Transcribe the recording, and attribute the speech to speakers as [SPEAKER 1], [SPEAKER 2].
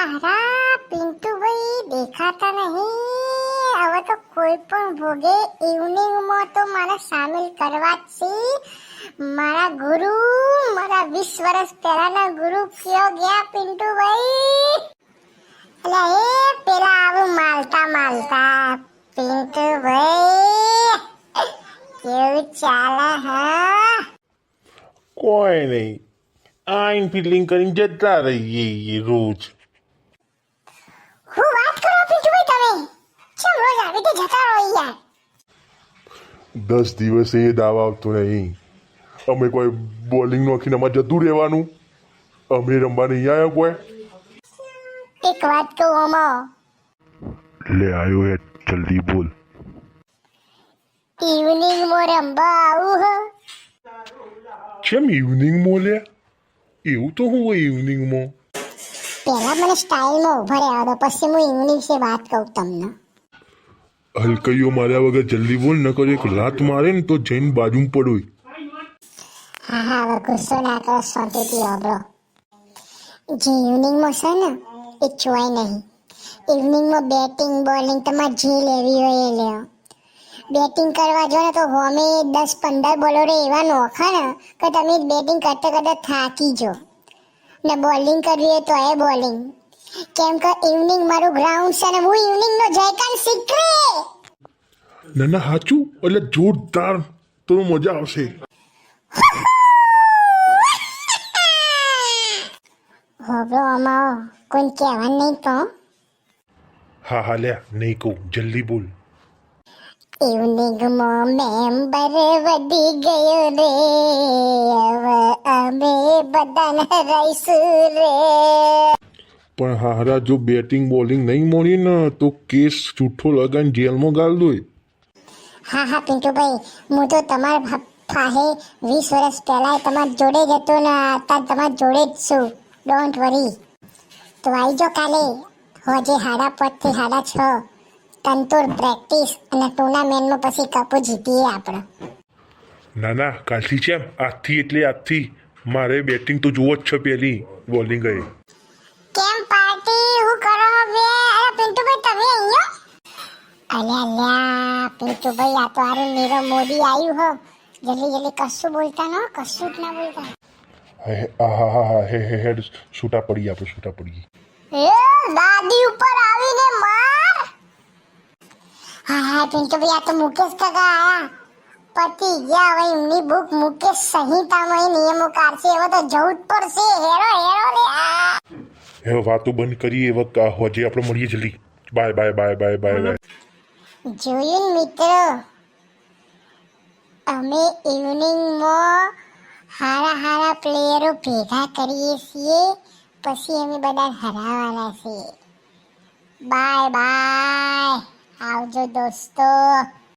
[SPEAKER 1] મારા પિન્ટુભાઈ દેખાતા નહીં. હવે તો કોઈ પણ ભોગે ઇવનિંગમાં તો મારે સામેલ કરવા જ છે. મારા ગુરુ, મારા 20 વર્ષ પહેલાના ગુરુ કયો ગયા પિન્ટુભાઈ? એટલે એ પેલા આવું માલતા પિન્ટુભાઈ કેવું ચાલે? હા
[SPEAKER 2] કોઈ નહીં, આઈન ફિલિંગ કરીને જતા રહીએ રોજ.
[SPEAKER 1] હું વાત કરો પિન્ટુભાઈ, તમે ચમ રોજ આવી રીતે જતા રહો યાર?
[SPEAKER 2] 10 દિવસે એ દાવા આવતો નહીં. અમે કોઈ બોલિંગ નોખીને અમારે જતું રહેવાનું. અમે રમવા નહીં આવ્યા કોઈ.
[SPEAKER 1] એક વાત કહું આમાં,
[SPEAKER 2] લે આવ્યો હે, જલ્દી બોલ.
[SPEAKER 1] ઇવનિંગમાં રમવા આવું હ?
[SPEAKER 2] કેમ ઇવનિંગમાં લે? એવું તો હું હોય ઇવનિંગમાં?
[SPEAKER 1] પહેલા મને સ્ટાઇલમાં ઉભા રહેવા દો, પછી હું ઇવનિંગ વિશે વાત કહું તમને.
[SPEAKER 2] હલકઈઓ માર્યા વગર જલ્દી બોલ, ન કરે એક લાત મારે ને તો જઈને બાજુમાં પડોય.
[SPEAKER 1] હા હા, હવે ગુસ્સો ના કરો, શાંતિથી સાંભળો. જે ઇવનિંગમાં છે ને એ ચોય નહીં. ઇવનિંગમાં બેટિંગ બોલિંગ તમારે જે લેવી હોય એ લેવો. બેટિંગ કરવા જો ને તો હોમે 10-15 બોલરો એવા નોખા ને કે તમે બેટિંગ કરતા કરતા થાકી જો ને. બોલિંગ કરવી હોય તો એ બોલિંગ, કેમ કે ઇવનિંગ મારું ગ્રાઉન્ડ છે ને હું ઇવનિંગનો જયકાન શીખરે.
[SPEAKER 2] ના ના સાચું, એટલે જોરદાર, તો મજા આવશે.
[SPEAKER 1] હોબળો આમાં કોઈ કહેવાનું નહીં તો.
[SPEAKER 2] હા હા લે, નહીં કહું, જલ્દી બોલ.
[SPEAKER 1] ઇવનિંગમાં મેમ્બર વધી ગયો રે, હવે અમે બધાને રહીશું રે.
[SPEAKER 2] પણ હારા જો બેટિંગ બોલિંગ નહીં મળી ને તો કેસ જૂઠો લગાવીને જેલમાં ગાલ દોય.
[SPEAKER 1] હા હા પિન્ટુભાઈ, હું તો તમારા પાસે 20 વર્ષ પહેલા તમારા જોડે જ હતો ને અત્યારે તમારા જોડે જ છું. Don't worry. તો આવી જાઓ કાલે હોજે 5:30 થી 6:30. તંતુર પ્રેક્ટિસ અને ટુર્નામેન્ટમાં પછી કપો જીતીએ આપણે.
[SPEAKER 2] ના ના, કાલથી છે આજથી, એટલે આજથી મારે બેટિંગ તો જોવો જ છે, પહેલી બોલિંગ ગઈ.
[SPEAKER 1] કેમ પાર્ટી હું કરો બે? અરે પિન્ટુભાઈ તમે અહીંયા? અલ્યા પિન્ટુભાઈ, આ તો હારું નીરવ મોદી આવ્યું હો. જલ્દી કશું બોલતા ન, કશું જ ના બોલતા.
[SPEAKER 2] હા હા હા, હે છૂટા પડીએ આપણે, છૂટા પડીએ.
[SPEAKER 1] એ દાદી ઉપર આવીને માર. હા હા પિન્ટુભાઈ, આ તો મુકેશ કાકા આયા. પતિ ગયા હવે એમની બુક મુકેશ સંહિતામાં એ નિયમો કાઢશે. હવે તો જવું જ પડશે. હેરો લે.
[SPEAKER 2] હવે વાતો બંધ કરીએ, હવે હોજે આપણે મળીએ જલ્દી. Bye bye bye bye bye bye.
[SPEAKER 1] જોયું ને મિત્રો, અમે ઇવનિંગમાં હારા પ્લેયરો ભેગા કરીએ છીએ, પછી અમે બધા હરાવવાના છીએ. બાય બાય, આવજો દોસ્તો.